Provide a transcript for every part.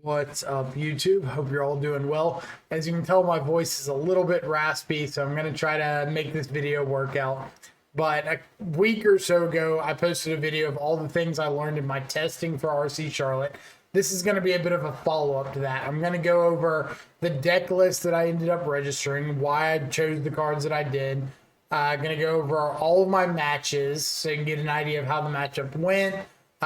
What's up, YouTube? Hope you're all doing well. As you can tell, my voice is a little bit raspy, so I'm going to try to make this video work out. But a week or so ago, I posted a video of all the things I learned in my testing for RC Charlotte. This is going to be a bit of a follow-up to that. I'm going to go over the deck list that I ended up registering, why I chose the cards that I did. I'm going to go over all of my matches so you can get an idea of how the matchup went.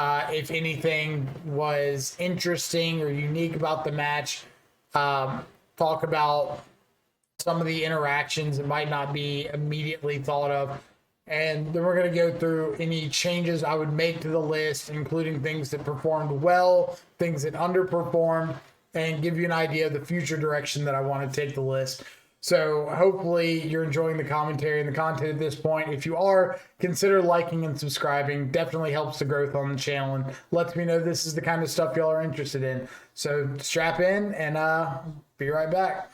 If anything was interesting or unique about the match, talk about some of the interactions that might not be immediately thought of. And then we're going to go through any changes I would make to the list, including things that performed well, things that underperformed, and give you an idea of the future direction that I want to take the list. So hopefully you're enjoying the commentary and the content at this point. If you are, consider liking and subscribing. Definitely helps the growth on the channel and lets me know this is the kind of stuff y'all are interested in. So strap in and be right back.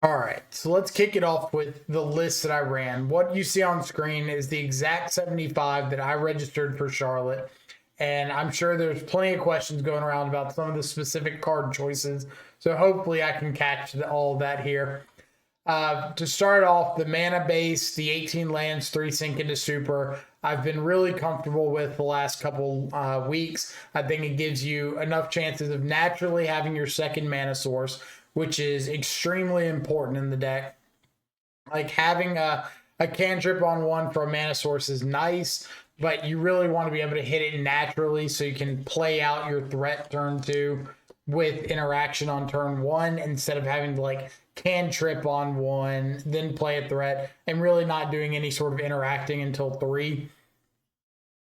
All right, so let's kick it off with the list that I ran. What you see on screen is the exact 75 that I registered for Charlotte. And I'm sure there's plenty of questions going around about some of the specific card choices. So hopefully I can catch all of that here. To start off, the mana base, the 18 lands, 3 sync into super, I've been really comfortable with the last couple weeks. I think it gives you enough chances of naturally having your second mana source, which is extremely important in the deck. Like having a cantrip on one for a mana source is nice, but you really want to be able to hit it naturally so you can play out your threat turn 2 with interaction on turn 1 instead of having to like cantrip on 1, then play a threat, and really not doing any sort of interacting until 3.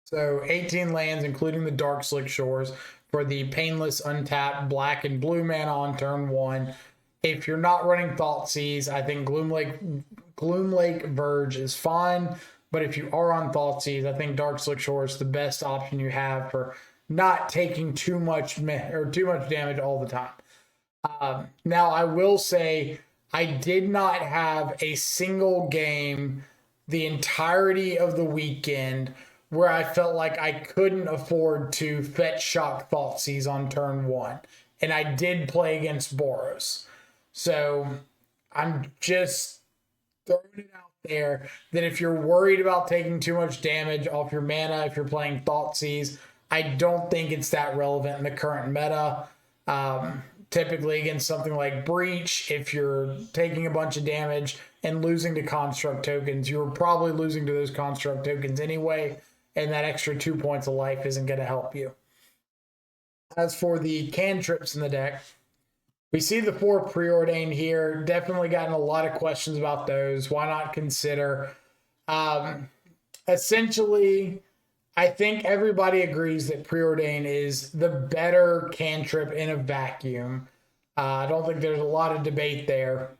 So 18 lands, including the Dark Slick Shores, for the painless untapped black and blue mana on turn 1. If you're not running Thoughtseize, I think Gloomlake Verge is fine. But if you are on Thoughtseize, I think Dark Slick Shores is the best option you have for not taking too much damage all the time. Now, I will say I did not have a single game the entirety of the weekend where I felt like I couldn't afford to fetch shock Thoughtseize on turn 1. And I did play against Boros. So I'm just throwing it out there that if you're worried about taking too much damage off your mana, if you're playing Thoughtseize, I don't think it's that relevant in the current meta. Typically against something like Breach, if you're taking a bunch of damage and losing to construct tokens, you're probably losing to those construct tokens anyway, and that extra 2 points of life isn't going to help you. As for the cantrips in the deck, we see the 4 preordained here. Definitely gotten a lot of questions about those. Why not consider? Essentially, I think everybody agrees that preordain is the better cantrip in a vacuum. I don't think there's a lot of debate there.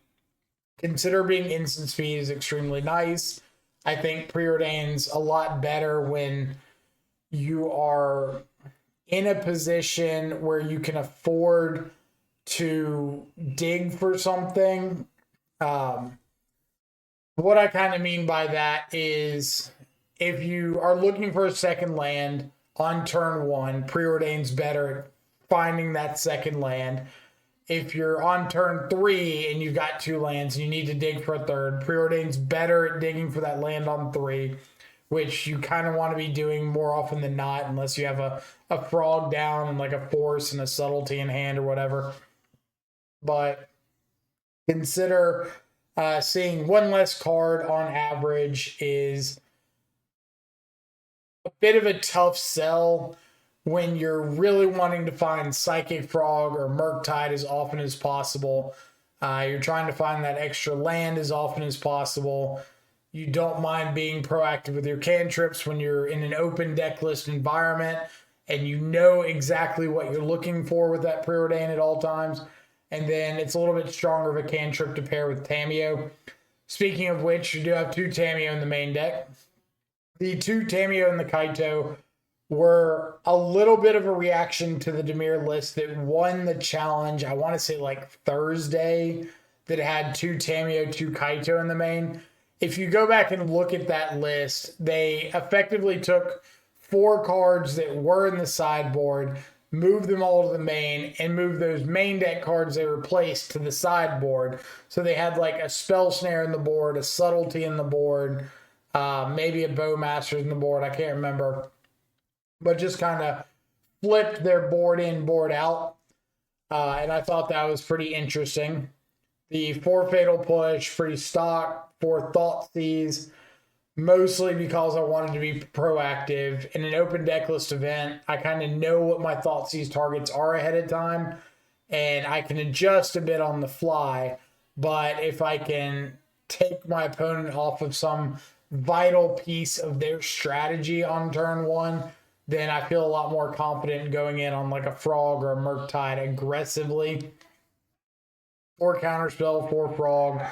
Consider being instant speed is extremely nice. I think preordain's a lot better when you are in a position where you can afford to dig for something. What I kind of mean by that is if you are looking for a second land on turn 1, preordain's better at finding that second land. If you're on turn 3 and you've got 2 lands and you need to dig for a third, preordain's better at digging for that land on 3, which you kind of want to be doing more often than not, unless you have a frog down and like a force and a subtlety in hand or whatever. But consider seeing 1 less card on average is a bit of a tough sell when you're really wanting to find Psychic Frog or Murktide as often as possible. You're trying to find that extra land as often as possible. You don't mind being proactive with your cantrips when you're in an open deck list environment and you know exactly what you're looking for with that preordain at all times. And then it's a little bit stronger of a cantrip to pair with Tamiyo. Speaking of which, you do have 2 Tamiyo in the main deck. The 2 Tamiyo and the Kaito were a little bit of a reaction to the Dimir list that won the challenge, I want to say like Thursday, that had 2 Tamiyo, 2 Kaito in the main. If you go back and look at that list, they effectively took 4 cards that were in the sideboard, move them all to the main, and move those main deck cards they replaced to the sideboard. So they had like a Spell Snare in the board, a Subtlety in the board, maybe a Bowmaster in the board. I can't remember. But just kind of flipped their board in, board out. And I thought that was pretty interesting. The 4 Fatal Push, pretty stock, 4 Thoughtseize, mostly because I wanted to be proactive. In an open deck list event, I kind of know what my Thoughtseize targets are ahead of time, and I can adjust a bit on the fly. But if I can take my opponent off of some vital piece of their strategy on turn 1, then I feel a lot more confident going in on like a Frog or a Murktide aggressively. 4 Counterspell, 4 Frog.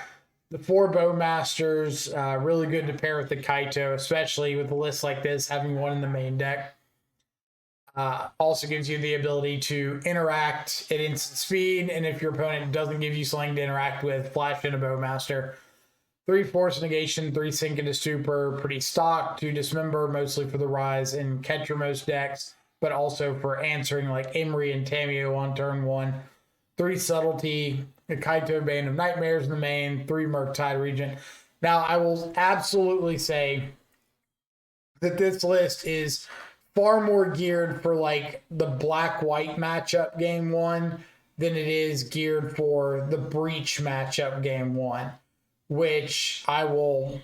The 4 Bowmasters, really good to pair with the Kaito, especially with a list like this, having one in the main deck. Also gives you the ability to interact at instant speed, and if your opponent doesn't give you something to interact with, flash in a Bowmaster. 3 Force Negation, 3 Sink into Stupor, pretty stock. 2 Dismember, mostly for the rise in catcher most decks, but also for answering like Emery and Tameo on turn 1. 3 Subtlety, a Kaito Bane of Nightmares in the main, 3 Murktide Regent. Now, I will absolutely say that this list is far more geared for like the black-white matchup game 1 than it is geared for the Breach matchup game 1, which I will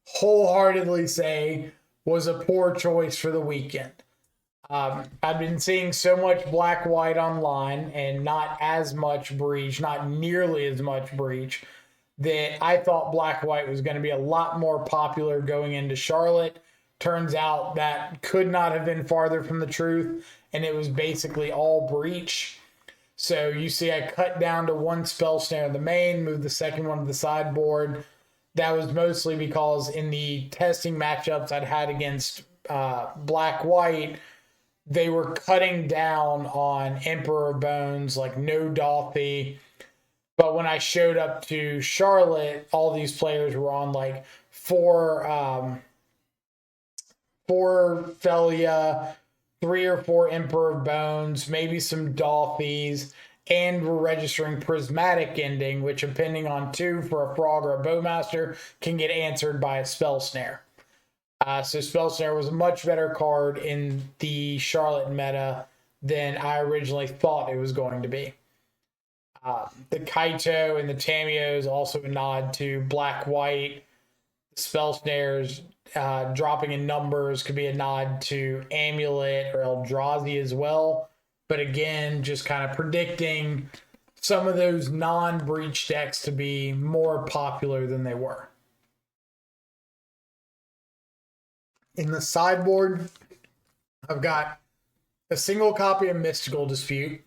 wholeheartedly say was a poor choice for the weekend. I've been seeing so much black-white online and not as much Breach, not nearly as much Breach, that I thought black-white was going to be a lot more popular going into Charlotte. Turns out that could not have been farther from the truth, and it was basically all Breach. So you see I cut down to 1 Spell Snare in the main, moved the second one to the sideboard. That was mostly because in the testing matchups I'd had against black-white, they were cutting down on Emperor Bones, like no Dolphy. But when I showed up to Charlotte, all these players were on like 4 Felia, 3 or 4 Emperor Bones, maybe some Dolphys, and we're registering Prismatic Ending, which, depending on 2 for a Frog or a Bowmaster, can get answered by a Spell Snare. So Spell Snare was a much better card in the Charlotte meta than I originally thought it was going to be. The Kaito and the Tameo is also a nod to black-white. The Spell Snares dropping in numbers could be a nod to Amulet or Eldrazi as well. But again, just kind of predicting some of those non-Breach decks to be more popular than they were. In the sideboard, I've got a single copy of Mystical Dispute,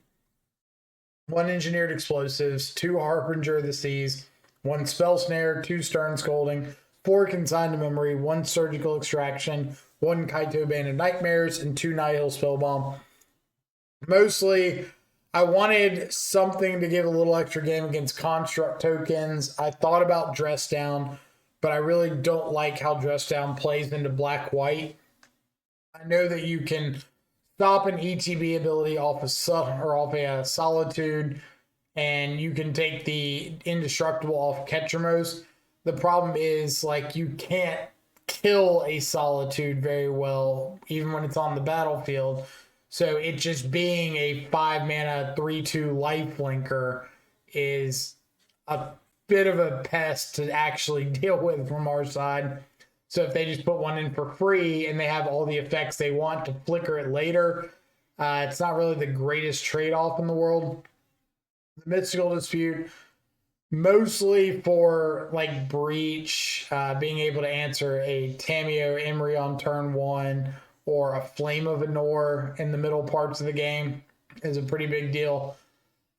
1 Engineered Explosives, 2 Harbinger of the Seas, 1 Spell Snare, 2 Stern Scolding, 4 Consigned to Memory, 1 Surgical Extraction, 1 Kaito Bane of Nightmares, and 2 Nihil Spellbomb. Mostly, I wanted something to give a little extra game against Construct tokens. I thought about Dress Down, but I really don't like how Dress Down plays into black-white. I know that you can stop an ETB ability off a Solitude, and you can take the Indestructible off Ketchermos. The problem is, like, you can't kill a Solitude very well, even when it's on the battlefield. So it just being a 5-mana 3/2 lifelinker is a bit of a pest to actually deal with from our side. So if they just put one in for free and they have all the effects they want to flicker it later, it's not really the greatest trade-off in the world. The Mystical Dispute, mostly for like Breach, being able to answer a Tameo Emery on turn 1 or a Flame of Anor in the middle parts of the game is a pretty big deal.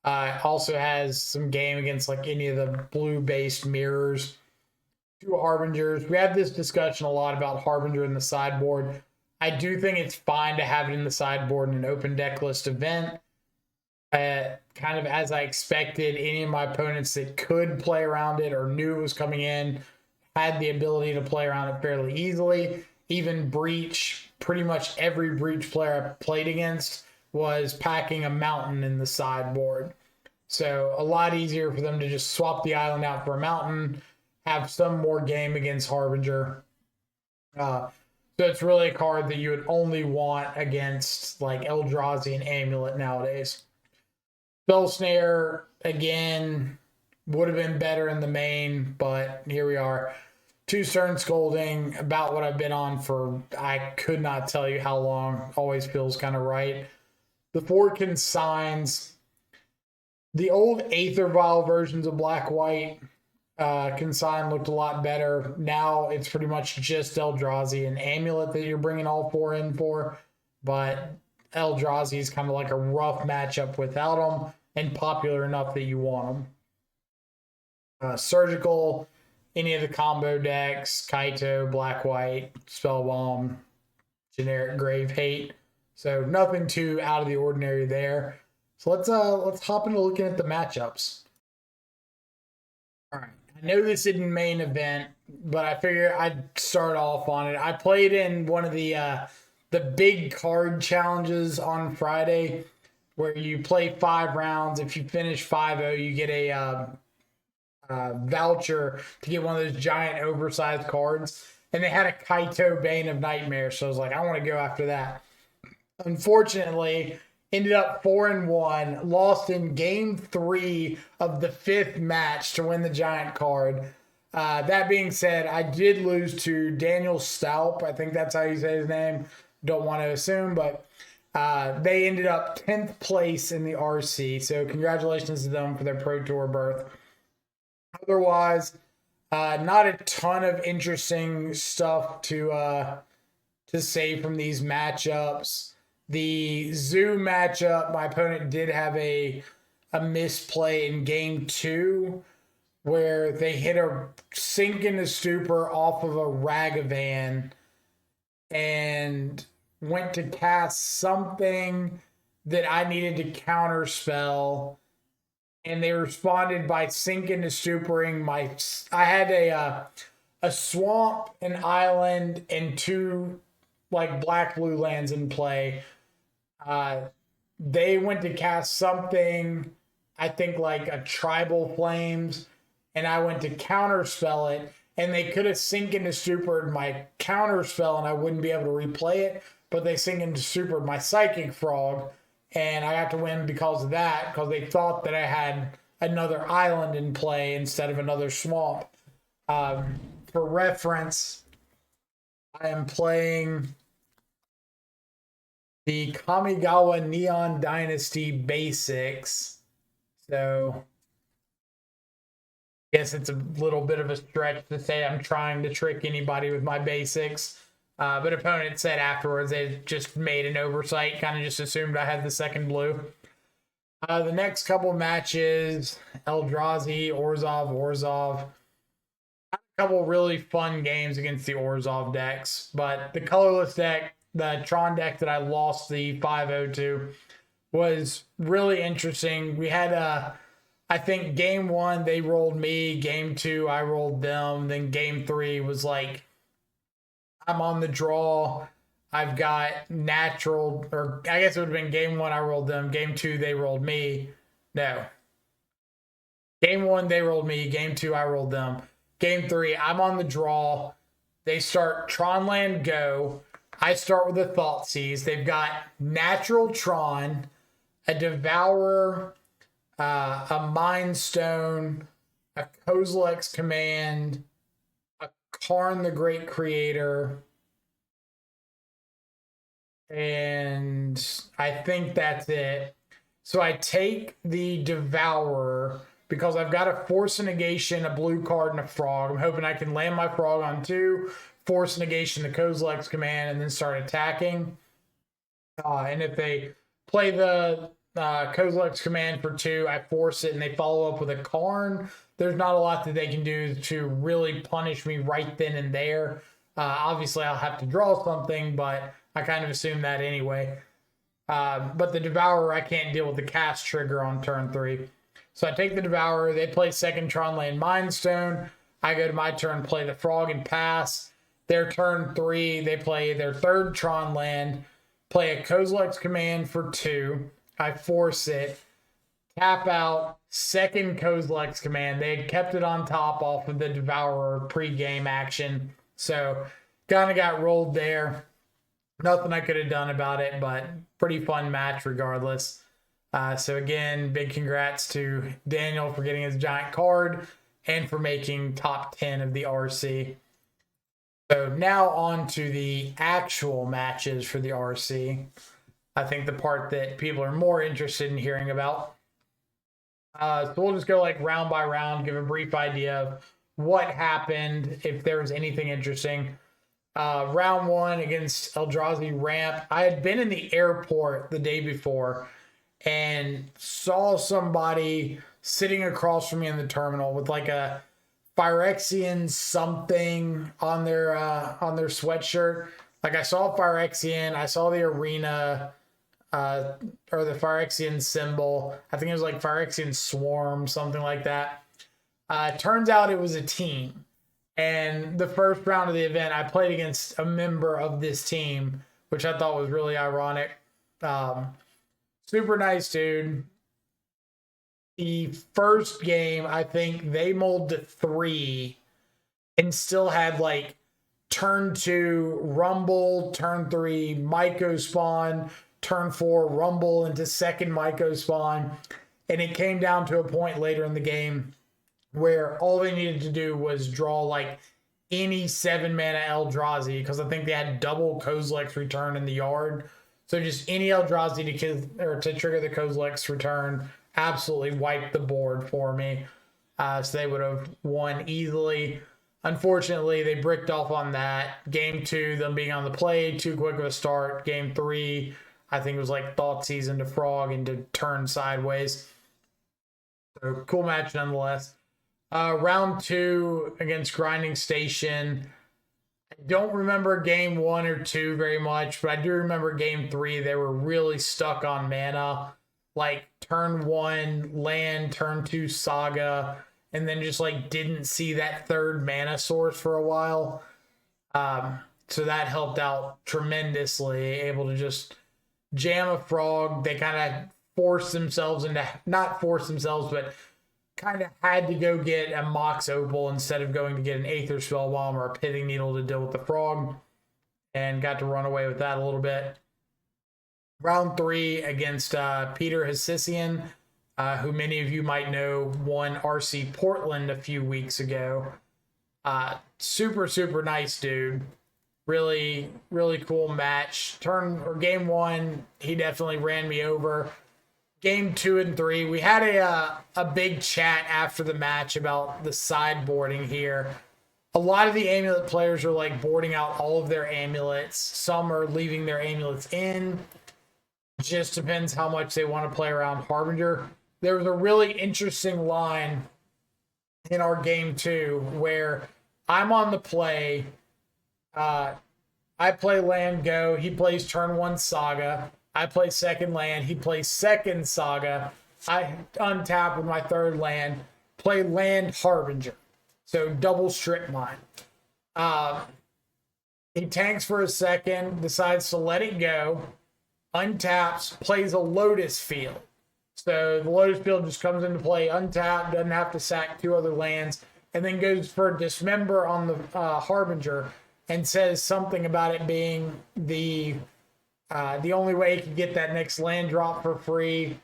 Also has some game against like any of the blue-based mirrors. 2 Harbingers. We had this discussion a lot about Harbinger in the sideboard. I do think it's fine to have it in the sideboard in an open deck list event. Kind of as I expected, any of my opponents that could play around it or knew it was coming in had the ability to play around it fairly easily. Even Breach, pretty much every Breach player I played against was packing a mountain in the sideboard. So a lot easier for them to just swap the island out for a mountain, have some more game against Harbinger. So it's really a card that you would only want against like Eldrazi and Amulet nowadays. Spell Snare, again, would have been better in the main, but here we are. 2 Stern Scolding, about what I've been on for, I could not tell you how long. Always feels kind of right. The 4 Consigns. The old Aether Vial versions of Black-White Consign looked a lot better. Now it's pretty much just Eldrazi and Amulet that you're bringing all 4 in for. But Eldrazi is kind of like a rough matchup without them and popular enough that you want them. Surgical, any of the combo decks, Kaito, Black-White, Spellbomb, generic Grave Hate. So nothing too out of the ordinary there. So let's hop into looking at the matchups. All right, I know this isn't main event, but I figure I'd start off on it. I played in one of the big card challenges on Friday, where you play 5 rounds. If you finish 5-0, you get a voucher to get one of those giant oversized cards. And they had a Kaito Bane of Nightmare, so I was like, I want to go after that. Unfortunately, ended up 4-1, lost in game 3 of the 5th match to win the giant card. That being said, I did lose to Daniel Staup. I think that's how you say his name. Don't want to assume, but they ended up 10th place in the RC. So congratulations to them for their Pro Tour berth. Otherwise, not a ton of interesting stuff to say from these matchups. The Zoo matchup, my opponent did have a misplay in game 2 where they hit a Sink into Stupor off of a Ragavan and went to cast something that I needed to counterspell, and they responded by Sink into Stuporing I had a swamp, an island, and 2 like black-blue lands in play. They went to cast something, I think like a Tribal Flames, and I went to counterspell it, and they could have Sink into Stupored my counterspell and I wouldn't be able to replay it, but they Sink into Stupored my Psychic Frog, and I got to win because of that, because they thought that I had another island in play instead of another swamp. For reference, I am playing the Kamigawa Neon Dynasty Basics. So I guess it's a little bit of a stretch to say I'm trying to trick anybody with my basics. But opponent said afterwards they just made an oversight, kind of just assumed I had the second blue. The next couple matches, Eldrazi, Orzhov. A couple really fun games against the Orzhov decks, but the colorless deck, the Tron deck that I lost the 5-0 to, was really interesting. We had I think game 1 they rolled me, game 2 I rolled them, then game 3 was like I'm on the draw. I've got natural, or I guess it would have been game 1 I rolled them, game 2 they rolled me. No. Game 1 they rolled me, game 2 I rolled them. Game 3 I'm on the draw. They start Tronland Go. I start with a Thoughtseize. They've got natural Tron, a Devourer, a Mind Stone, a Kozilek's Command, a Karn the Great Creator, and I think that's it. So I take the Devourer because I've got a Force of Negation, a blue card, and a Frog. I'm hoping I can land my Frog on 2, Force Negation the Kozilek's Command, and then start attacking. And if they play the Kozilek's Command for 2, I force it, and they follow up with a Karn. There's not a lot that they can do to really punish me right then and there. Obviously, I'll have to draw something, but I kind of assume that anyway. But the Devourer, I can't deal with the cast trigger on turn 3. So I take the Devourer. They play second Tronland Mind Stone. I go to my turn, play the Frog, and pass. Their turn 3, they play their third Tron land, play a Kozilek's command for 2. I force it, tap out, second Kozilek's command. They had kept it on top off of the Devourer pre-game action. So kind of got rolled there. Nothing I could have done about it, but pretty fun match regardless. So again, big congrats to Daniel for getting his giant card and for making top 10 of the RC. So now on to the actual matches for the RC. I think the part that people are more interested in hearing about. So we'll just go like round by round, give a brief idea of what happened, if there was anything interesting. Round 1 against Eldrazi Ramp. I had been in the airport the day before and saw somebody sitting across from me in the terminal with like a Phyrexian something on their sweatshirt. Like I saw Phyrexian, I saw the arena or the Phyrexian symbol. I think it was like Phyrexian Swarm, something like that. Turns out it was a team. And the first round of the event, I played against a member of this team, which I thought was really ironic. Super nice dude. The first game, I think they mulled to 3 and still had like turn 2 Rumble, turn 3 Myco spawn, turn 4 Rumble into second Myco spawn. And it came down to a point later in the game where all they needed to do was draw like any 7-mana Eldrazi, because I think they had double Kozilek's return in the yard. So just any Eldrazi to trigger the Kozilek's return absolutely wiped the board for me. So they would have won easily. Unfortunately, they bricked off on that. Game 2, them being on the play, too quick of a start. Game 3, I think it was like Thoughtseize into Frog into turn sideways. So cool match nonetheless. Round 2 against Grinding Station. I don't remember game 1 or 2 very much, but I do remember game 3. They were really stuck on mana. Like turn 1 land, turn 2 Saga, and then just like didn't see that third mana source for a while. So that helped out tremendously, able to just jam a Frog. They kind of forced themselves into, not forced themselves, but kind of had to go get a Mox Opal instead of going to get an Aether Spellbomb or a Pithing Needle to deal with the Frog, and got to run away with that a little bit. Round 3 against Peter Hassisian, who many of you might know won RC Portland a few weeks ago. Super, super nice dude. Really, really cool match. Game 1, he definitely ran me over. Game 2 and 3, we had a big chat after the match about the sideboarding here. A lot of the amulet players are like boarding out all of their amulets. Some are leaving their amulets in. Just depends how much they want to play around Harbinger. There was a really interesting line in our game 2 where I'm on the play. I play land go. He plays turn 1 Saga. I play second land. He plays second Saga. I untap with my third land. Play land Harbinger. So double strip mine. He tanks for a second. Decides to let it go. Untaps. Plays a Lotus Field. So the Lotus Field just comes into play. Untapped. Doesn't have to sack 2 other lands. And then goes for Dismember on the Harbinger. And says something about it being the only way he could get that next land drop for free.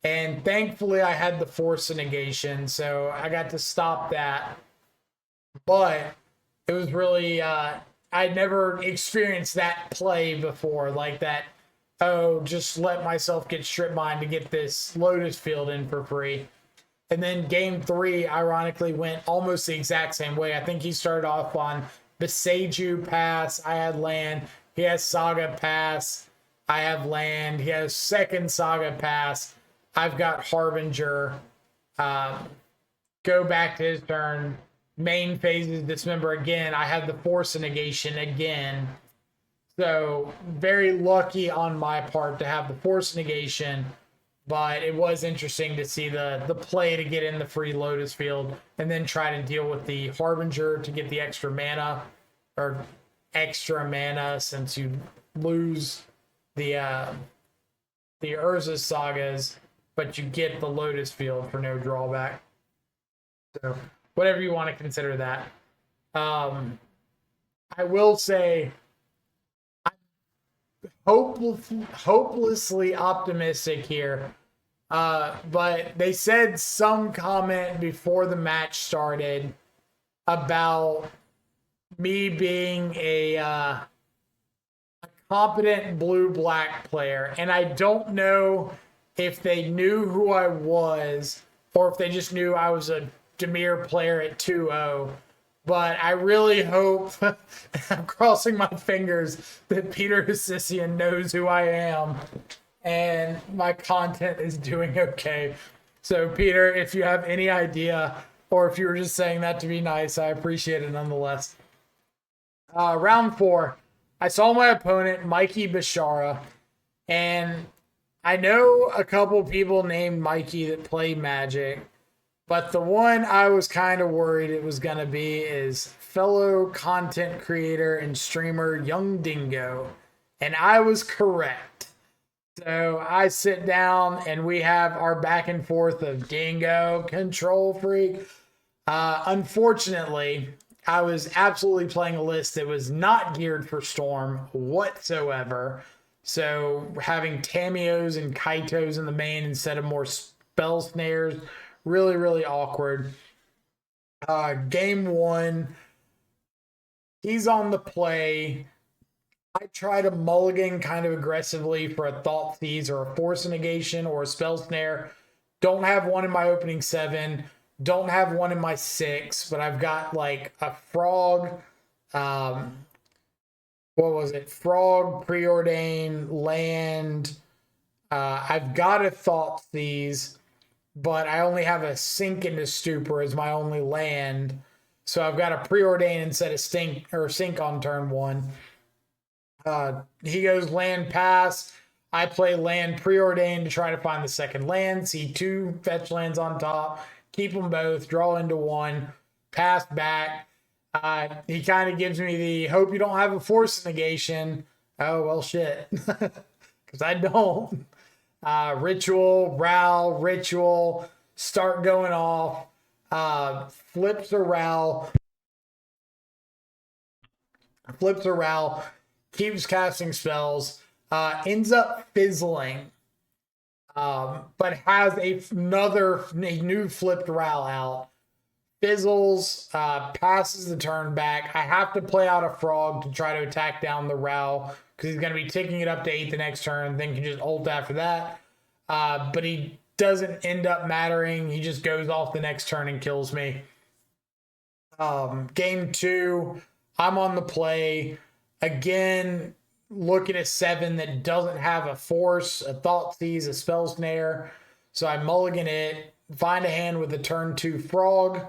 And thankfully I had the Force of Negation, so I got to stop that. But it was really, I'd never experienced that play before, like that, oh, just let myself get strip mined to get this Lotus Field in for free. And then game 3, ironically, went almost the exact same way. I think he started off on Beseiju pass, I had land. He has Saga pass, I have land. He has second Saga pass. I've got Harbinger. Go back to his turn. Main phases Dismember again. I have the Force of Negation again. So very lucky on my part to have the Force of Negation. But it was interesting to see the play to get in the free Lotus Field and then try to deal with the Harbinger to get the extra mana, or extra mana since you lose the Urza sagas, but you get the Lotus Field for no drawback. So whatever you want to consider that. I will say hopelessly optimistic here. But they said some comment before the match started about me being a competent blue-black player. And I don't know if they knew who I was or if they just knew I was a Demir player at 2-0. But I really hope, I'm crossing my fingers, that Peter Hussisian knows who I am and my content is doing okay. So, Peter, if you have any idea, or if you were just saying that to be nice, I appreciate it nonetheless. Round 4, I saw my opponent, Mikey Bashara, and I know a couple people named Mikey that play Magic, but the one I was kind of worried it was going to be is fellow content creator and streamer Young Dingo, and I was correct. So I sit down and we have our back and forth of Dingo, Cntrlfreak. Unfortunately, I was absolutely playing a list that was not geared for Storm whatsoever. So having Tamios and Kaitos in the main instead of more spell snares, really, really awkward. Game 1, he's on the play. I try to mulligan kind of aggressively for a Thought Seize or a Force Negation or a Spell Snare. Don't have one in my opening 7. Don't have one in my 6, but I've got like a Frog. What was it? Frog, Preordain, Land. I've got a Thought Seize, but I only have a Sink into Stupor as my only land. So I've got a Preordain instead of Sink on turn 1. He goes land pass. I play land Preordain to try to find the second land. See 2 fetch lands on top. Keep them both. Draw into 1. Pass back. He kind of gives me the hope you don't have a Force Negation. Oh, well, shit. Because I don't. Ritual, Ral, Ritual. Start going off. Flips a Ral. Keeps casting spells, ends up fizzling, but has a new flipped Ral out. Fizzles, passes the turn back. I have to play out a Frog to try to attack down the Ral because he's going to be ticking it up to 8 the next turn, then can just ult after that. But he doesn't end up mattering. He just goes off the next turn and kills me. Game 2, I'm on the play. Again, look at a 7 that doesn't have a Force, a Thought Seize, a Spell Snare. So I mulligan it, find a hand with a turn 2 Frog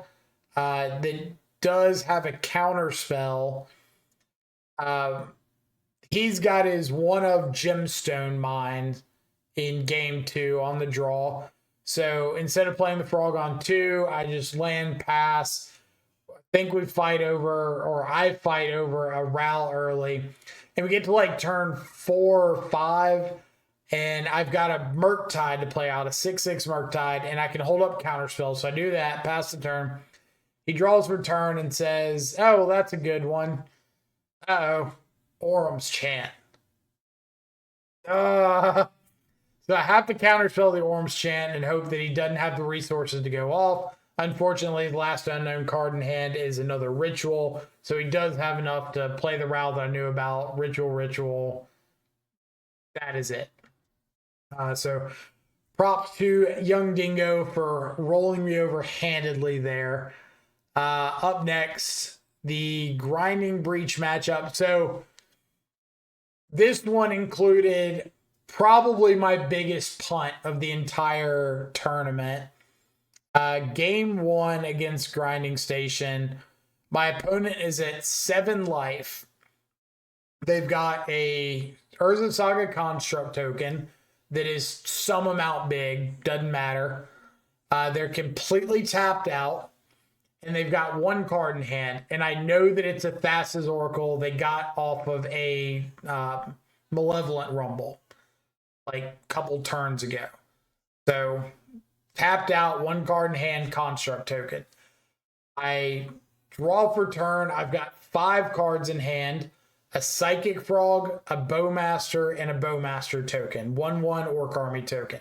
that does have a counter spell. He's got his one of Gemstone Mine in game 2 on the draw. So instead of playing the Frog on 2, I just land pass. Think we fight over, or I fight over a Ral early, and we get to like turn 4 or 5, and I've got a Murktide to play out, a 6/6 Murktide, and I can hold up counterspell. So I do that, pass the turn. He draws for turn and says, "Oh, well, that's a good one." Orum's Chant. So I have to counterspell the Orum's Chant and hope that he doesn't have the resources to go off. Unfortunately, the last unknown card in hand is another Ritual, so he does have enough to play the Ral that I knew about. Ritual. That is it. So props to Young Dingo for rolling me over handedly there. Up next, the Grinding Breach matchup. So this one included probably my biggest punt of the entire tournament. Game 1 against Grinding Station. My opponent is at 7 life. They've got a Urza Saga Construct token that is some amount big. Doesn't matter. They're completely tapped out. And they've got 1 card in hand. And I know that it's a Thassa's Oracle they got off of a Malevolent Rumble, like a couple turns ago. So tapped out, 1 card in hand, construct token. I draw for turn. I've got 5 cards in hand, a Psychic Frog, a Bowmaster, and a Bowmaster token, 1/1 Orc Army token.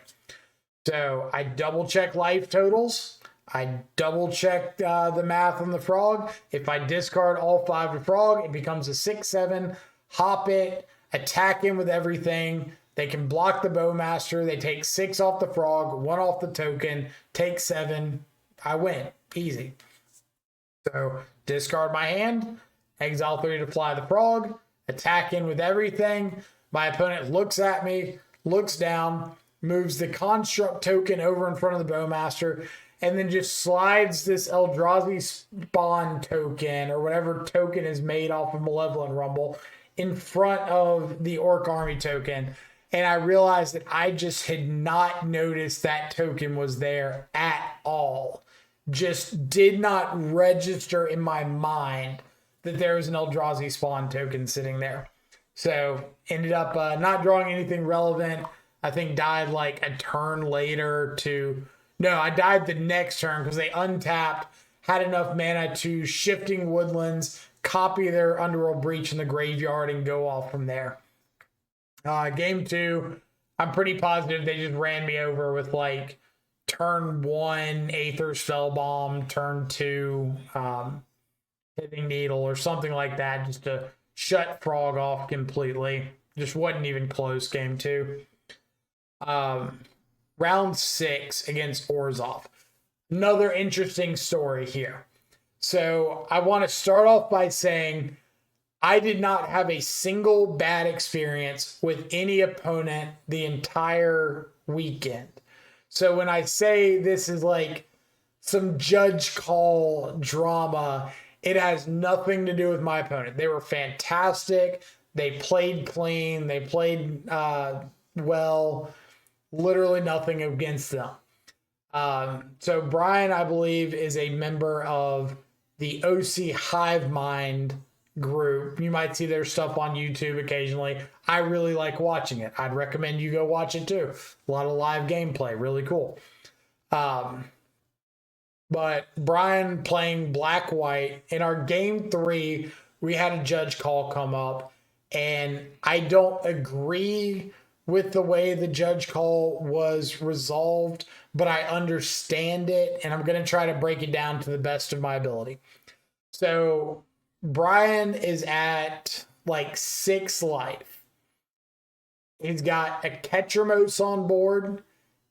So I double check life totals. I double check the math on the frog. If I discard all 5 to frog, it becomes a 6/7. Hop it, attack him with everything. They can block the Bowmaster. They take 6 off the frog, 1 off the token, take 7. I win. Easy. So discard my hand, exile 3 to fly the frog, attack in with everything. My opponent looks at me, looks down, moves the construct token over in front of the Bowmaster, and then just slides this Eldrazi spawn token or whatever token is made off of Malevolent Rumble in front of the Orc Army token. And I realized that I just had not noticed that token was there at all. Just did not register in my mind that there was an Eldrazi spawn token sitting there. So ended up not drawing anything relevant. I think died like a turn later no, I died the next turn because they untapped, had enough mana to Shifting Woodlands, copy their Underworld Breach in the graveyard, and go off from there. Game 2, I'm pretty positive they just ran me over with like turn 1 Aether Spellbomb, turn 2 Hitting Needle or something like that, just to shut Frog off completely. Just wasn't even close, game 2. Round 6 against Orzhov. Another interesting story here. So I want to start off by saying I did not have a single bad experience with any opponent the entire weekend. So when I say this is like some judge call drama, it has nothing to do with my opponent. They were fantastic. They played clean. They played well. Literally nothing against them. So Brian, I believe, is a member of the OC Hive Mind group. You might see their stuff on YouTube occasionally. I really like watching it. I'd recommend you go watch it too. A lot of live gameplay, really cool. But Brian playing black-white. In our game 3, we had a judge call come up, and I don't agree with the way the judge call was resolved, but I understand it, and I'm going to try to break it down to the best of my ability. So Brian is at like 6 life. He's got a Ketramose on board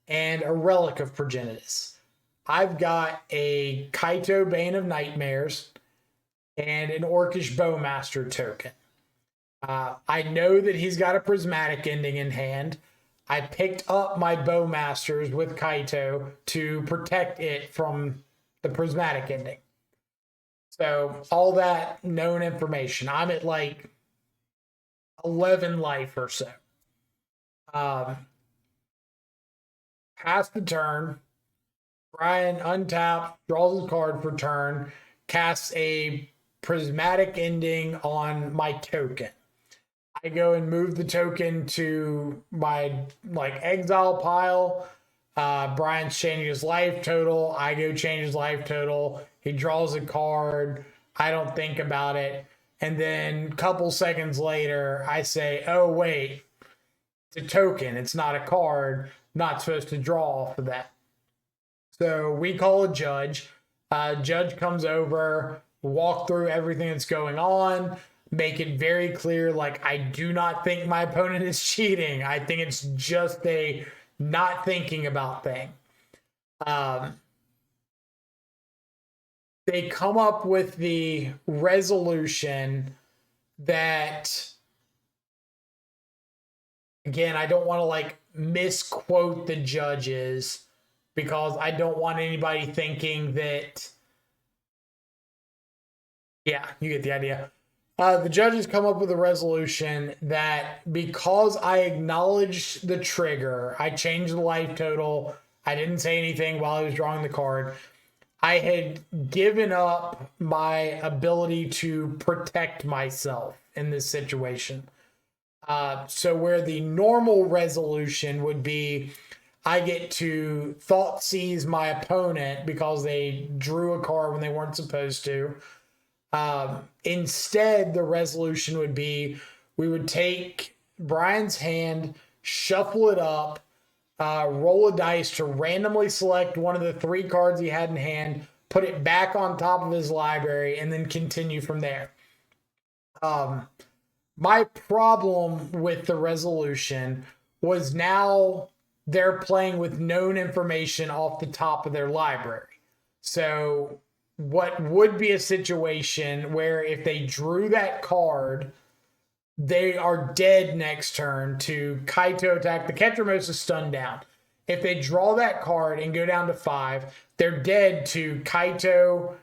and a Relic of Progenitus. I've got a Kaito Bane of Nightmares and an Orcish Bowmaster token. I know that he's got a Prismatic Ending in hand. I picked up my Bowmasters with Kaito to protect it from the Prismatic Ending. So all that known information. I'm at like 11 life or so. Past the turn, Brian untaps, draws his card for turn, casts a Prismatic Ending on my token. I go and move the token to my like exile pile. Brian's changing his life total. I go change his life total. He draws a card. I don't think about it. And then a couple seconds later, I say, oh, wait, it's a token. It's not a card. Not supposed to draw off of that. So we call a judge. Judge comes over, walk through everything that's going on, make it very clear, like, I do not think my opponent is cheating. I think it's just a not thinking about thing. They come up with the resolution that, again, I don't want to like misquote the judges because I don't want anybody thinking that, yeah, you get the idea. The judges come up with a resolution that because I acknowledged the trigger, I changed the life total, I didn't say anything while I was drawing the card, I had given up my ability to protect myself in this situation. So where the normal resolution would be, I get to thought seize my opponent because they drew a card when they weren't supposed to. Instead, the resolution would be we would take Brian's hand, shuffle it up, roll a dice to randomly select one of the 3 cards he had in hand, put it back on top of his library, and then continue from there. My problem with the resolution was now they're playing with known information off the top of their library. So what would be a situation where if they drew that card, they are dead next turn to Kaito attack. The Ketramos is stunned down. If they draw that card and go down to 5, they're dead to Kaito,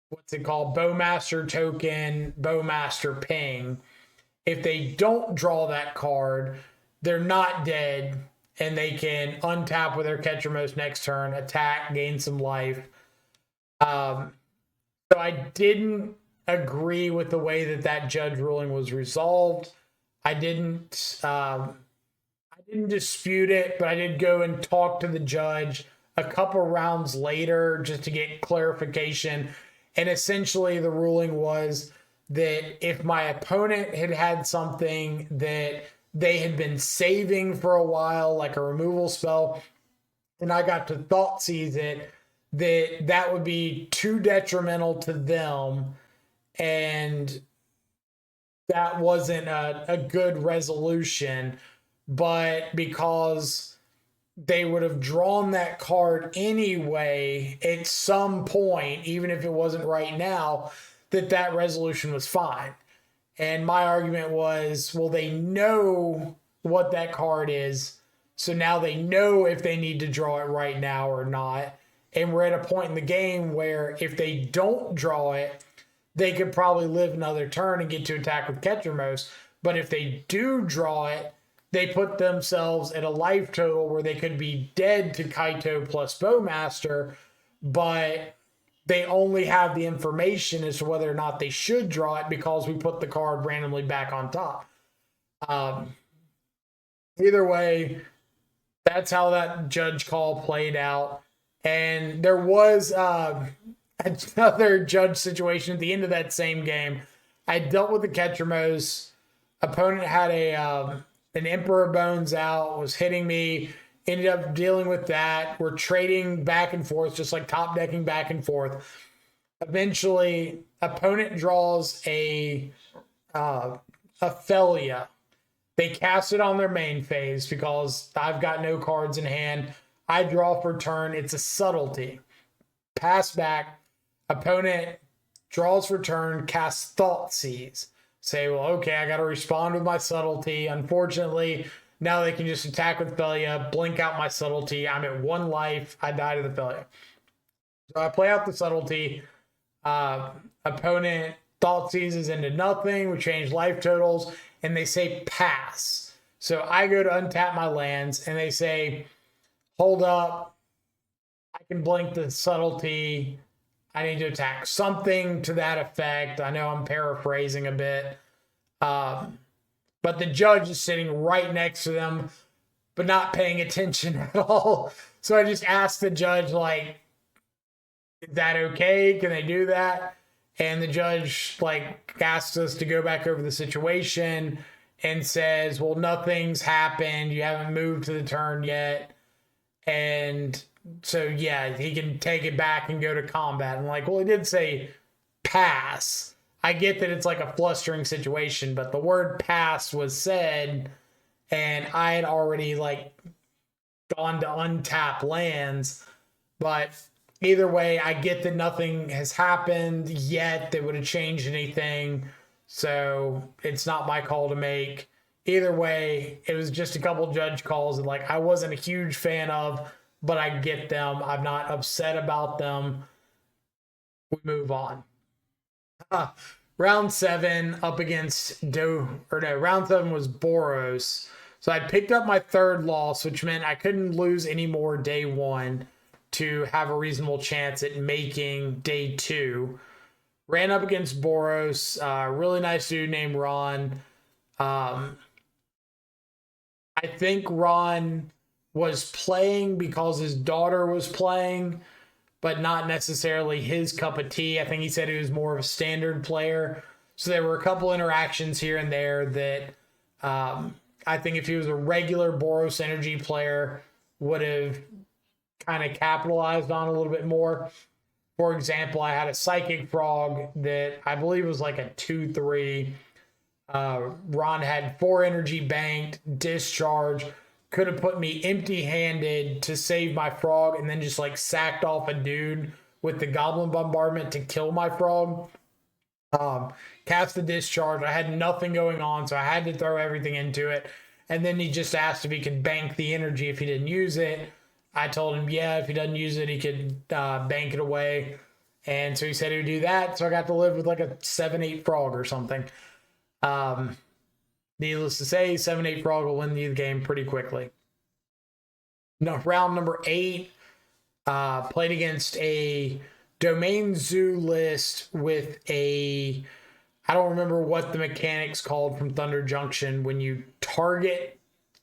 what's it called? Bowmaster token, Bowmaster ping. If they don't draw that card, they're not dead, and they can untap with their Ketramos next turn, attack, gain some life. So I didn't agree with the way that judge ruling was resolved. I didn't dispute it, but I did go and talk to the judge a couple rounds later just to get clarification. And essentially the ruling was that if my opponent had something that they had been saving for a while, like a removal spell, and I got to thought seize it, that would be too detrimental to them, and that wasn't a good resolution. But because they would have drawn that card anyway at some point, even if it wasn't right now, that resolution was fine. And my argument was, well, they know what that card is, so now they know if they need to draw it right now or not. And we're at a point in the game where if they don't draw it, they could probably live another turn and get to attack with Ketramos. But if they do draw it, they put themselves at a life total where they could be dead to Kaito plus Bowmaster, but they only have the information as to whether or not they should draw it because we put the card randomly back on top. Either way, that's how that judge call played out. And there was another judge situation at the end of that same game. I dealt with the Ketramos. Opponent had an Emperor Bones out, was hitting me, ended up dealing with that. We're trading back and forth, just like top decking back and forth. Eventually, opponent draws a Felia. They cast it on their main phase because I've got no cards in hand. I draw for turn. It's a subtlety. Pass back. Opponent draws for turn, casts Thought Seize. Say, well, okay, I got to respond with my subtlety. Unfortunately, now they can just attack with Felia, blink out my subtlety. I'm at 1 life. I die to the Felia. So I play out the subtlety. Opponent Thought Seizes into nothing. We change life totals, and they say pass. So I go to untap my lands, and they say, hold up. I can blink the subtlety. I need to attack. Something to that effect. I know I'm paraphrasing a bit. But the judge is sitting right next to them, but not paying attention at all. So I just asked the judge, like, is that okay? Can they do that? And the judge, like, asks us to go back over the situation and says, well, nothing's happened. You haven't moved to the turn yet. And so, yeah, he can take it back and go to combat. I'm like, well, he did say pass. I get that it's like a flustering situation, but the word pass was said, and I had already, like, gone to untap lands. But either way, I get that nothing has happened yet that would have changed anything. So it's not my call to make. Either way, it was just a couple judge calls that, like, I wasn't a huge fan of, but I get them. I'm not upset about them. We move on. Round 7 up against round 7 was Boros. So I picked up my 3rd loss, which meant I couldn't lose any more day 1 to have a reasonable chance at making day 2. ran up against Boros, really nice dude named Ron. I think Ron was playing because his daughter was playing, but not necessarily his cup of tea. I think he said he was more of a standard player. So there were a couple interactions here and there that I think if he was a regular Boros Energy player, would have kind of capitalized on a little bit more. For example, I had a Psychic Frog that I believe was like a 2-3. Ron had 4 energy banked, discharge, could have put me empty-handed to save my frog, and then just like sacked off a dude with the Goblin Bombardment to kill my frog. Cast the discharge. I had nothing going on, so I had to throw everything into it. And then he just asked if he could bank the energy if he didn't use it. I told him, yeah, if he doesn't use it, he could bank it away. And so he said he would do that. So I got to live with like a 7-8 frog or something. Needless to say, 7-8 frog will win you the game pretty quickly. No, round number 8, played against a Domain Zoo list with a, I don't remember what the mechanics called from Thunder Junction when you target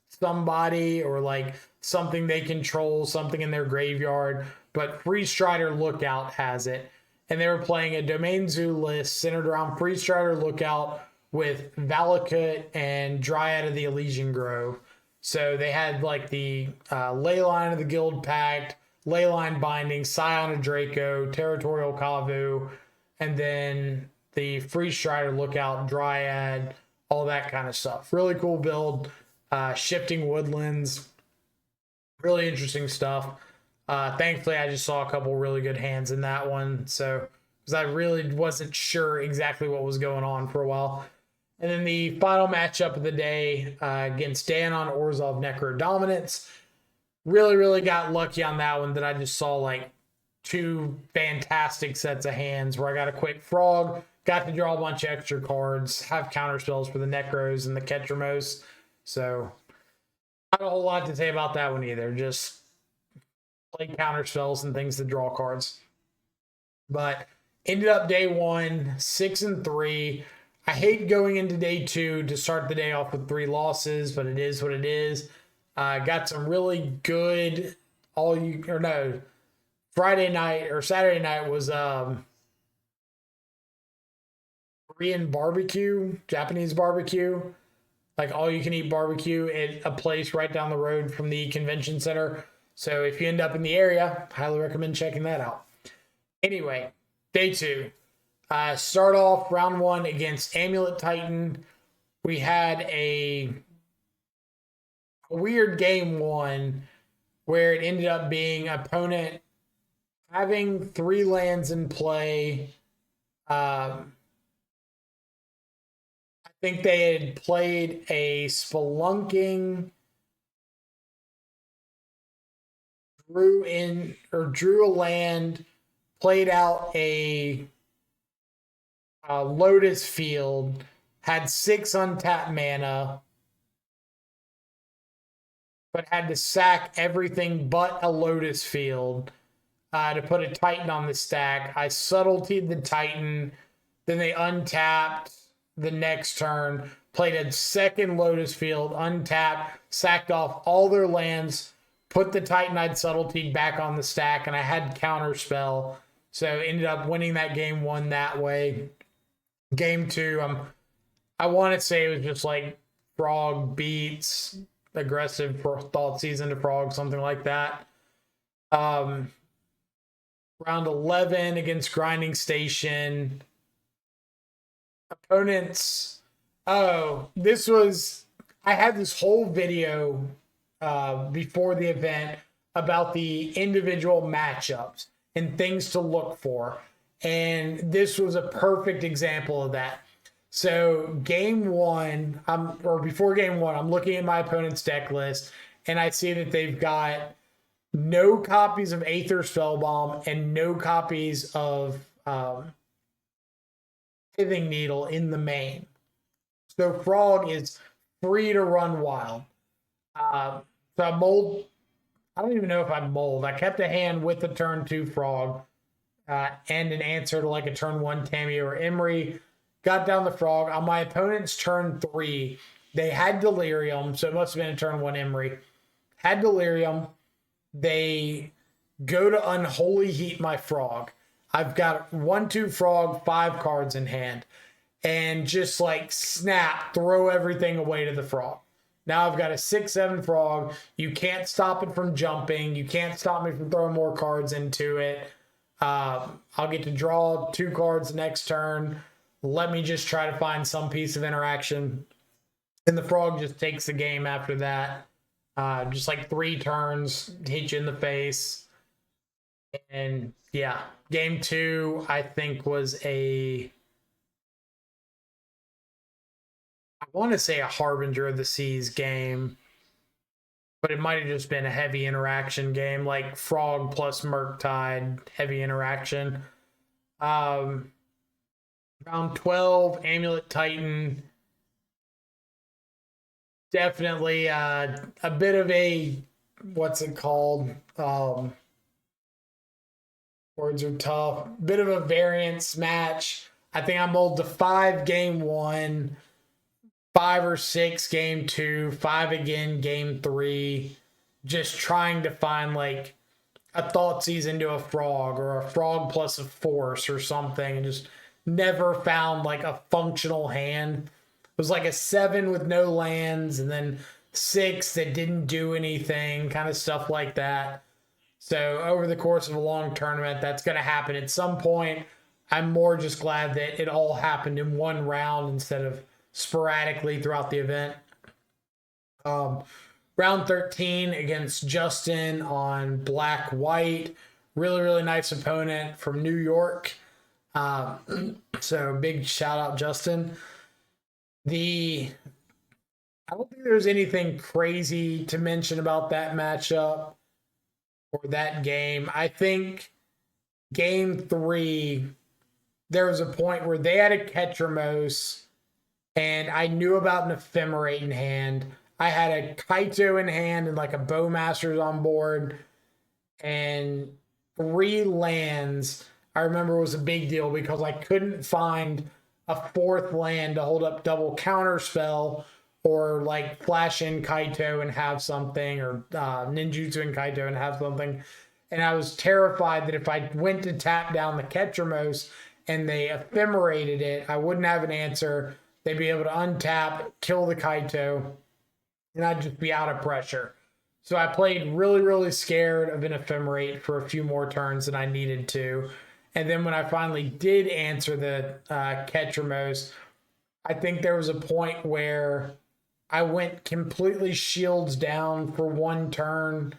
somebody or like something they control, something in their graveyard, but Free Strider Lookout has it. And they were playing a Domain Zoo list centered around Free Strider Lookout with Valakut and Dryad of the Elysian Grove. So they had like the Leyline of the Guild Pact, Leyline Binding, Scion of Draco, Territorial Kavu, and then the Free Strider Lookout, Dryad, all that kind of stuff. Really cool build. Shifting Woodlands. Really interesting stuff. Thankfully, I just saw a couple really good hands in that one. So, because I really wasn't sure exactly what was going on for a while. And then the final matchup of the day against Danon Orzhov Necro Dominance. Really, really got lucky on that one that I just saw like 2 fantastic sets of hands where I got a quick frog, got to draw a bunch of extra cards, have counter spells for the Necros and the Ketramos. So, not a whole lot to say about that one either. Just play counter spells and things to draw cards. But ended up day 1, 6-3. I hate going into day 2 to start the day off with 3 losses, but it is what it is. Got some really good Friday night or Saturday night was Korean barbecue, Japanese barbecue, like all you can eat barbecue at a place right down the road from the convention center. So if you end up in the area, highly recommend checking that out. Anyway, day 2. Start off round 1 against Amulet Titan. We had a weird game 1 where it ended up being opponent having 3 lands in play. I think they had played a Spelunking, drew a land, played out a Lotus Field, had 6 untapped mana, but had to sack everything but a Lotus Field to put a Titan on the stack. I subtletied the Titan, then they untapped the next turn, played a second Lotus Field, untapped, sacked off all their lands, put the Titan I'd subtletied back on the stack, and I had counterspell. So ended up winning that game 1 that way. Game 2, I want to say it was just like Frog beats aggressive for Thought Season to Frog, something like that. Round 11 against Grinding Station. Opponents. I had this whole video before the event about the individual matchups and things to look for. And this was a perfect example of that. So game 1, before game 1, I'm looking at my opponent's deck list and I see that they've got no copies of Aether Spellbomb and no copies of Pithing Needle in the main. So Frog is free to run wild. So I mold. I don't even know if I mold. I kept a hand with the turn 2 Frog. and an answer to like a turn 1 Tammy or Emery. Got down the frog. On my opponent's turn 3, they had Delirium, so it must have been a turn 1 Emery. Had Delirium. They go to Unholy Heat my frog. I've got 1/2 frog, 5 cards in hand. And just like snap, throw everything away to the frog. Now I've got a 6/7 frog. You can't stop it from jumping. You can't stop me from throwing more cards into it. I'll get to draw 2 cards next turn. Let me just try to find some piece of interaction. And the frog just takes the game after that. Just like 3 turns, hit you in the face. And yeah, game 2, I think was I want to say a Harbinger of the Seas game, but it might have just been a heavy interaction game, like Frog plus Murktide, heavy interaction. Round 12, Amulet Titan. Definitely a bit of a, what's it called? Words are tough. Bit of a variance match. I think I mulled to 5 game 1. 5 or 6 game 2, 5 again game 3, just trying to find like a Thoughtseize into a frog or a frog plus a force or something, and just never found like a functional hand. It was like a 7 with no lands and then 6 that didn't do anything, kind of stuff like that. So over the course of a long tournament, that's going to happen at some point. I'm more just glad that it all happened in one round instead of sporadically throughout the event. Round 13 against Justin on black white. Really, really nice opponent from New York. So big shout out, Justin. I don't think there's anything crazy to mention about that matchup or that game. I think game 3, there was a point where they had a Ketramose, and I knew about an Ephemerate in hand. I had a Kaito in hand and like a Bowmasters on board. And 3 lands, I remember, was a big deal because I couldn't find a 4th land to hold up double counterspell or like flash in Kaito and have something, or ninjutsu in Kaito and have something. And I was terrified that if I went to tap down the Ketramose and they ephemerated it, I wouldn't have an answer. They'd be able to untap, kill the Kaito, and I'd just be out of pressure. So I played really, really scared of an ephemerate for a few more turns than I needed to. And then when I finally did answer the Ketramose, I think there was a point where I went completely shields down for 1 turn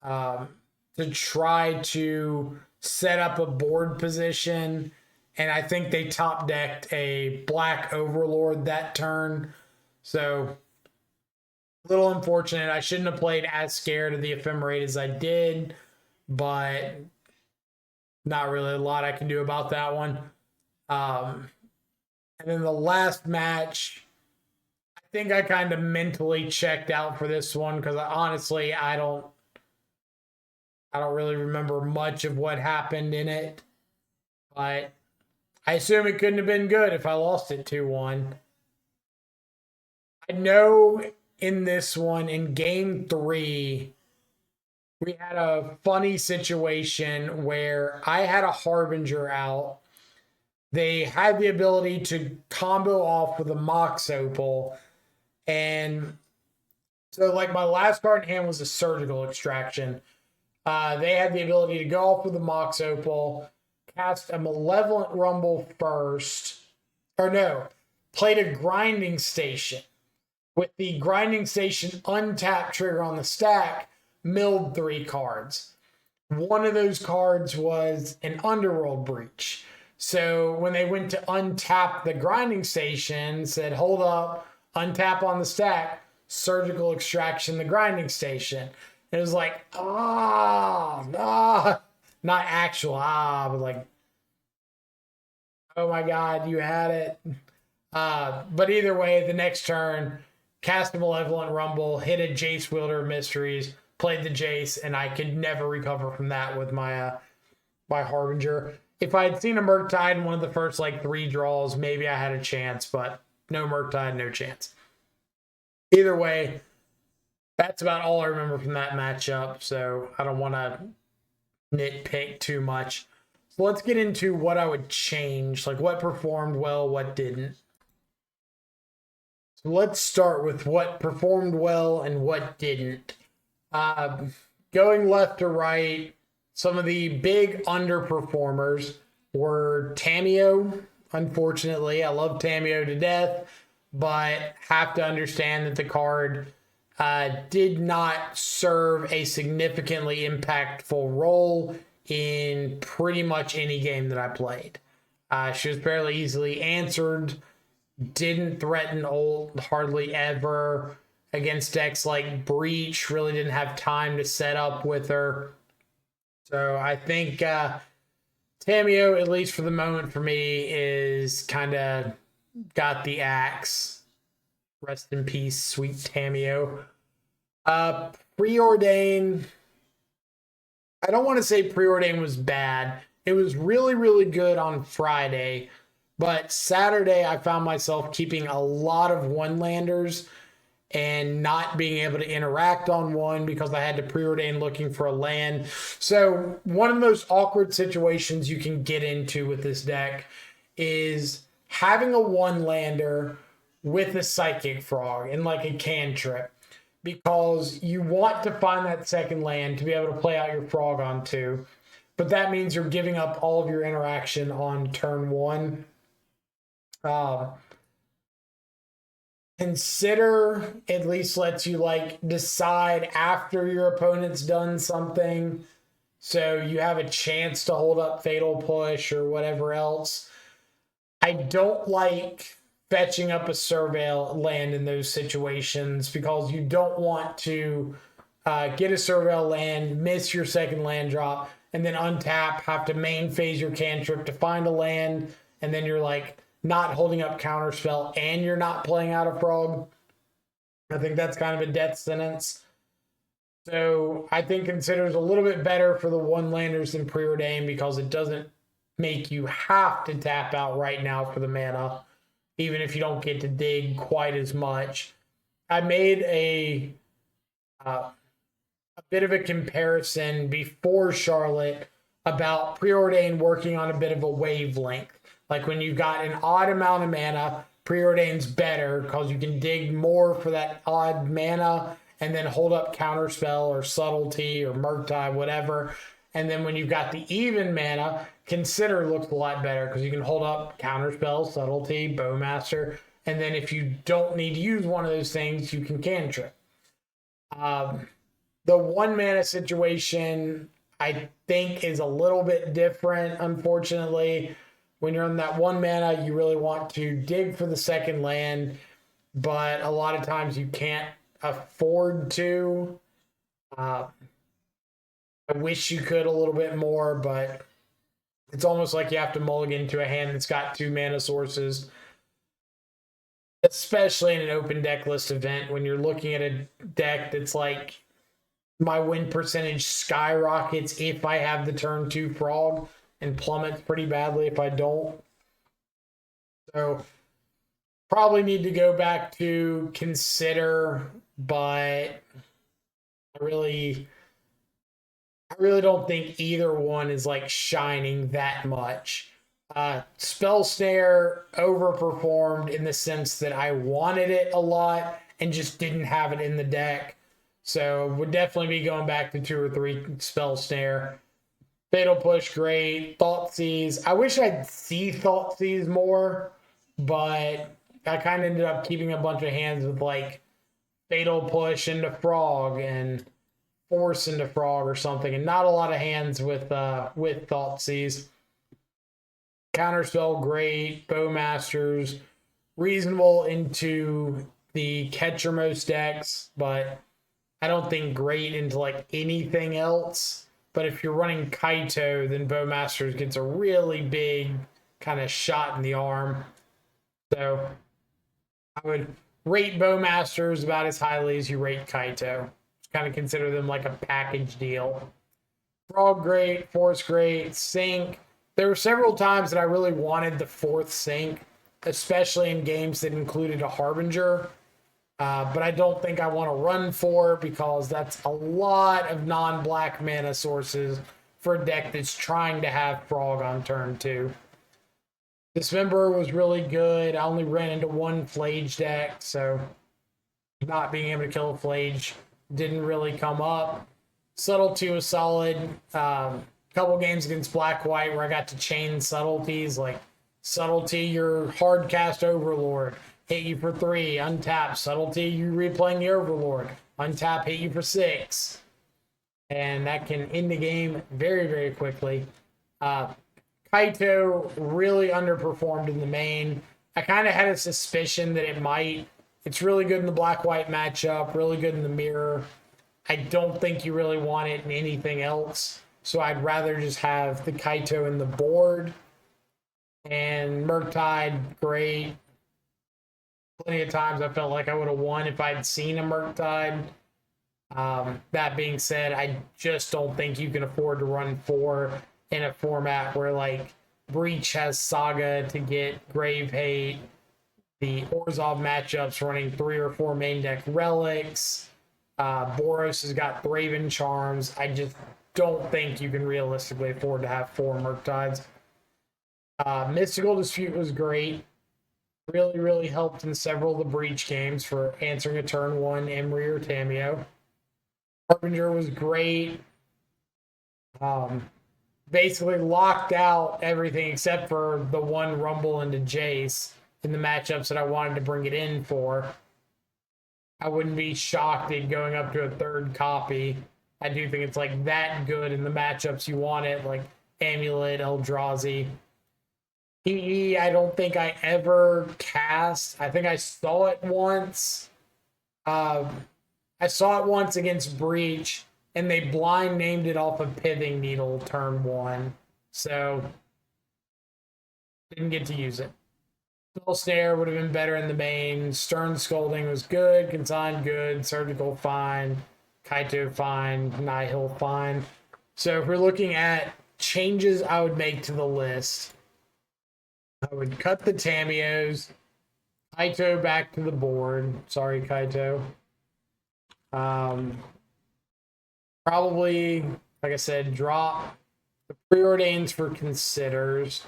to try to set up a board position. And I think they top decked a black Overlord that turn. So a little unfortunate. I shouldn't have played as scared of the Ephemerate as I did, but not really a lot I can do about that one. And then the last match, I think I kind of mentally checked out for this one because honestly, I don't really remember much of what happened in it, but I assume it couldn't have been good if I lost it 2-1. I know in this one, in game 3, we had a funny situation where I had a Harbinger out. They had the ability to combo off with a Mox Opal. And so like my last card in hand was a Surgical Extraction. They had the ability to go off with a Mox Opal, cast a Malevolent Rumble first, or no, played a Grinding Station. With the Grinding Station untap trigger on the stack, milled 3 cards. One of those cards was an Underworld Breach. So when they went to untap the Grinding Station, said, hold up, untap on the stack, Surgical Extraction, the Grinding Station. It was like, not actual, but like, oh my God, you had it. But either way, the next turn, cast a Malevolent Rumble, hit a Jace Wielder of Mysteries, played the Jace, and I could never recover from that with my by Harbinger. If I had seen a Murktide in one of the first like 3 draws, maybe I had a chance, but no Murktide, no chance. Either way, that's about all I remember from that matchup, so I don't want to nitpick too much. So let's get into what I would change, like what performed well, what didn't. So let's start with what performed well and what didn't. Going left to right, some of the big underperformers were Tamiyo, unfortunately. I love Tamiyo to death, but have to understand that the card did not serve a significantly impactful role in pretty much any game that I played. She was fairly easily answered, didn't threaten ult hardly ever against decks like Breach, really didn't have time to set up with her. So I think Tamiyo, at least for the moment for me, is kind of got the axe. Rest in peace, sweet Tamiyo. Preordain. I don't want to say Preordain was bad. It was really, really good on Friday. But Saturday, I found myself keeping a lot of one-landers and not being able to interact on one because I had to preordain looking for a land. So one of the most awkward situations you can get into with this deck is having a one-lander with a Psychic Frog and like a cantrip, because you want to find that second land to be able to play out your frog onto. But that means you're giving up all of your interaction on turn 1. Consider at least lets you like decide after your opponent's done something, so you have a chance to hold up Fatal Push or whatever else. I don't like fetching up a Surveil land in those situations because you don't want to get a Surveil land, miss your second land drop, and then untap, have to main phase your cantrip to find a land, and then you're like not holding up counterspell and you're not playing out a frog. I think that's kind of a death sentence. So I think considers a little bit better for the one-landers than Preordain because it doesn't make you have to tap out right now for the mana, even if you don't get to dig quite as much. I made a bit of a comparison before Charlotte about Preordain working on a bit of a wavelength. Like when you've got an odd amount of mana, Preordain's better because you can dig more for that odd mana and then hold up Counterspell or Subtlety or Murktide, whatever. And then when you've got the even mana, Consider looks a lot better because you can hold up Counterspell, Subtlety, Bowmaster. And then if you don't need to use one of those things, you can cantrip. The one mana situation, I think, is a little bit different, unfortunately. When you're on that one mana, you really want to dig for the second land, but a lot of times you can't afford to. I wish you could a little bit more, but it's almost like you have to mulligan to a hand that's got 2 mana sources, especially in an open deck list event when you're looking at a deck that's like my win percentage skyrockets if I have the turn 2 frog and plummets pretty badly if I don't. So probably need to go back to Consider, but I really don't think either one is like shining that much. Spell Snare overperformed in the sense that I wanted it a lot and just didn't have it in the deck. So would definitely be going back to 2 or 3 Spell Snare. Fatal Push, great. Thoughtseize. I wish I'd see Thoughtseize more, but I kind of ended up keeping a bunch of hands with like Fatal Push into Frog and Force into Frog or something, and not a lot of hands with Thoughtseize. Counterspell, great. Bowmasters, reasonable into the catcher most decks, but I don't think great into like anything else. But if you're running Kaito, then Bowmasters gets a really big kind of shot in the arm. So I would rate Bowmasters about as highly as you rate Kaito. Kind of consider them like a package deal. Frog great, Force great, Sink. There were several times that I really wanted the fourth Sink, especially in games that included a Harbinger. But I don't think I want to run 4 because that's a lot of non-black mana sources for a deck that's trying to have Frog on turn 2. Dismember was really good. I only ran into one Flage deck, so not being able to kill a Flage didn't really come up. Subtlety was solid. Couple games against Black-White where I got to chain subtleties, like Subtlety, your hard cast Overlord, hit you for 3, untap. Subtlety, you replaying the Overlord, untap, hit you for 6. And that can end the game very, very quickly. Kaito really underperformed in the main. I kind of had a suspicion that it might. It's really good in the Black-White matchup, really good in the mirror. I don't think you really want it in anything else. So I'd rather just have the Kaito in the board. And Murktide, great. Plenty of times I felt like I would have won if I'd seen a Murktide. That being said, I just don't think you can afford to run 4 in a format where like Breach has Saga to get Grave Hate. The Orzhov matchups running 3 or 4 main deck relics. Boros has got Thraven Charms. I just don't think you can realistically afford to have 4 Murktides. Mystical Dispute was great. Really, really helped in several of the Breach games for answering a turn 1 Emery or Tameo. Harbinger was great. Basically locked out everything except for the one Rumble into Jace in the matchups that I wanted to bring it in for. I wouldn't be shocked at going up to a 3rd copy. I do think it's like that good in the matchups you want it, like Amulet, Eldrazi. EE, I don't think I ever cast. I think I saw it once. I saw it once against Breach, and they blind named it off of Pithing Needle turn 1. So, didn't get to use it. Spell Snare would have been better in the main. Stern Scolding was good. Consign good. Surgical fine. Kaito fine. Nihil fine. So if we're looking at changes I would make to the list, I would cut the Tameos. Kaito back to the board. Sorry, Kaito. Probably, like I said, drop the preordains for considers.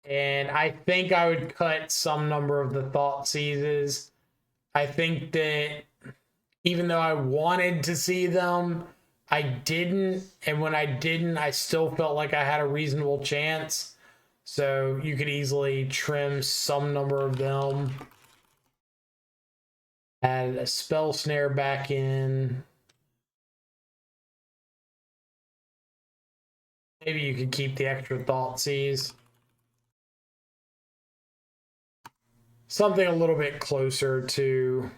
And I think I would cut some number of the thought seizes. I think that even though I wanted to see them, I didn't. And when I didn't, I still felt like I had a reasonable chance. So you could easily trim some number of them. Add a Spell Snare back in. Maybe you could keep the extra thought seize. Something a little bit closer to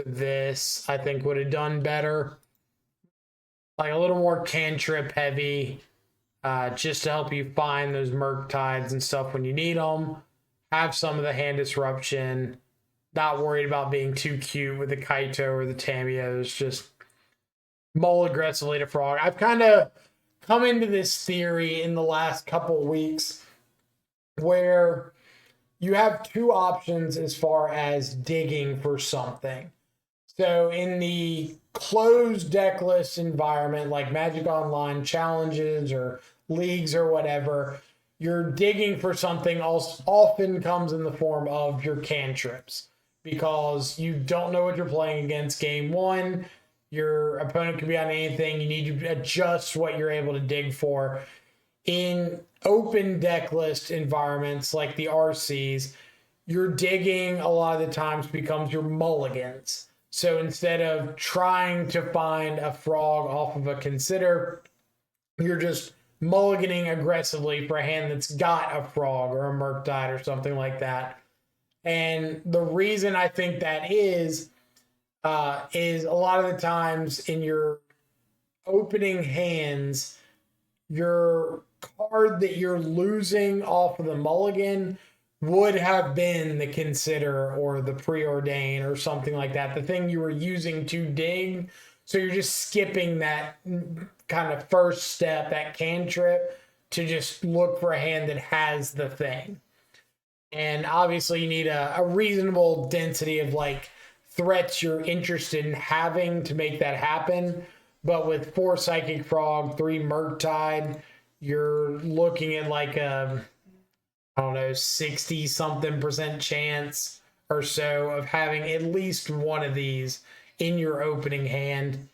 this, I think would have done better. Like a little more cantrip heavy, just to help you find those Murktides and stuff when you need them. Have some of the hand disruption. Not worried about being too cute with the Kaito or the Tameos. Just mull aggressively to Frog. I've kind of come into this theory in the last couple weeks where you have 2 options as far as digging for something. So in the closed deck list environment, like Magic Online challenges or leagues or whatever, your digging for something often comes in the form of your cantrips because you don't know what you're playing against game 1. Your opponent can be on anything. You need to adjust what you're able to dig for. In open deck list environments like the RCs, your digging a lot of the times becomes your mulligans. So instead of trying to find a frog off of a consider, you're just mulliganing aggressively for a hand that's got a frog or a Murktide or something like that. And the reason I think that is a lot of the times in your opening hands, your card that you're losing off of the mulligan would have been the consider or the preordain or something like that. The thing you were using to dig. So you're just skipping that kind of first step, that cantrip, to just look for a hand that has the thing. And obviously you need a reasonable density of like threats you're interested in having to make that happen. But with 4 Psychic Frog, 3 Murktide, you're looking at like a, I don't know, 60 something percent chance or so of having at least one of these in your opening hand.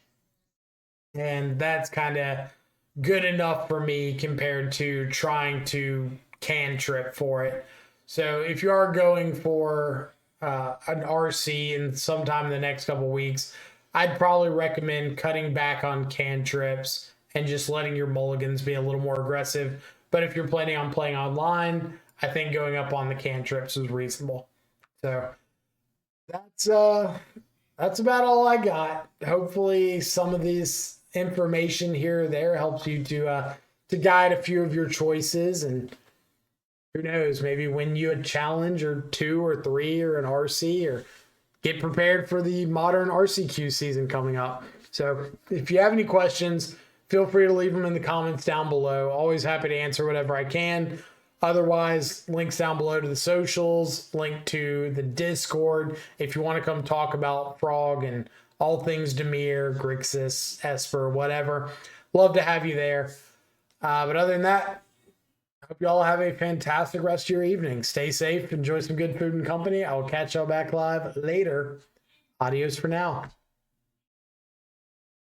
And that's kind of good enough for me compared to trying to cantrip for it. So if you are going for an RC in sometime in the next couple weeks, I'd probably recommend cutting back on cantrips and just letting your mulligans be a little more aggressive. But if you're planning on playing online, I think going up on the cantrips is reasonable. So that's about all I got. Hopefully some of these information here or there helps you to guide a few of your choices, and who knows, maybe win you a challenge or 2 or 3 or an RC, or get prepared for the modern RCQ season coming up. So if you have any questions, feel free to leave them in the comments down below. Always happy to answer whatever I can. Otherwise, links down below to the socials, link to the Discord if you want to come talk about Frog and all things Dimir, Grixis, Esper, whatever. Love to have you there. But other than that, I hope you all have a fantastic rest of your evening. Stay safe, enjoy some good food and company. I will catch y'all back live later. Adios for now.